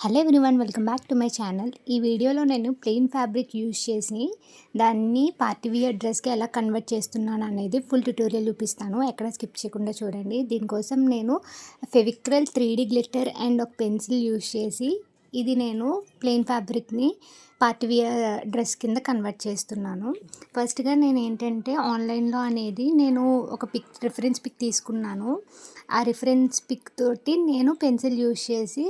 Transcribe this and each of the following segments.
Hello everyone, welcome back to my channel. ఈ వీడియోలో నేను ప్లెయిన్ ఫ్యాబ్రిక్ యూజ్ చేసి దాన్ని పార్టీ వియర్ డ్రెస్కి ఎలా కన్వర్ట్ చేస్తున్నాను అనేది ఫుల్ ట్యూటోరియల్ చూపిస్తాను. ఎక్కడ స్కిప్ చేయకుండా చూడండి. దీనికోసం నేను ఫెవిక్రల్ 3D గ్లిట్టర్ అండ్ ఒక పెన్సిల్ యూజ్ చేసి ఇది నేను ప్లెయిన్ ఫ్యాబ్రిక్ని పార్టీ వియర్ డ్రెస్ కింద కన్వర్ట్ చేస్తున్నాను. ఫస్ట్గా నేను ఏంటంటే ఆన్లైన్లో అనేది నేను ఒక రిఫరెన్స్ పిక్ తీసుకున్నాను. ఆ రిఫరెన్స్ పిక్ తోటి నేను పెన్సిల్ యూజ్ చేసి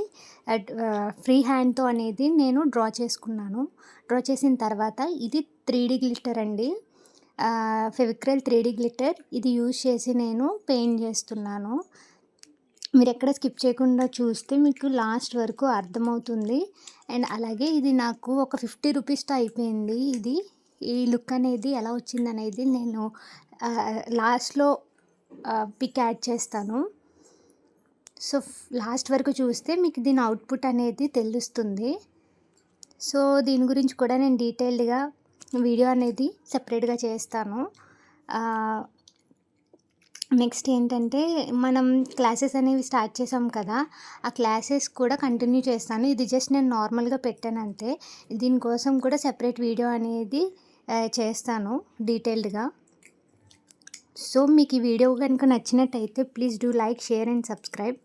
ఫ్రీ హ్యాండ్తో అనేది నేను డ్రా చేసుకున్నాను. డ్రా చేసిన తర్వాత ఇది 3D గ్లిట్టర్ అండి, ఫెవిక్రల్ 3D గ్లిట్టర్. ఇది యూజ్ చేసి నేను పెయింట్ చేస్తున్నాను. మీరు ఎక్కడ స్కిప్ చేయకుండా చూస్తే మీకు లాస్ట్ వరకు అర్థమవుతుంది. అండ్ అలాగే ఇది నాకు ఒక 50 రూపీస్తో అయిపోయింది. ఈ లుక్ అనేది ఎలా వచ్చిందనేది నేను లాస్ట్లో పిక్ యాడ్ చేస్తాను. సో లాస్ట్ వరకు చూస్తే మీకు దీని అవుట్పుట్ అనేది తెలుస్తుంది. సో దీని గురించి కూడా నేను డీటెయిల్డ్గా వీడియో అనేది సపరేట్గా చేస్తాను. నెక్స్ట్ ఏంటంటే మనం క్లాసెస్ అనేవి స్టార్ట్ చేసాం కదా, ఆ క్లాసెస్ కూడా కంటిన్యూ చేస్తాను. ఇది జస్ట్ నేను నార్మల్గా పెట్టాను అంతే. దీనికోసం కూడా సెపరేట్ వీడియో అనేది చేస్తాను డీటెయిల్డ్గా. సో మీకు ఈ వీడియో కనుక నచ్చినట్టయితే please do like, share and subscribe.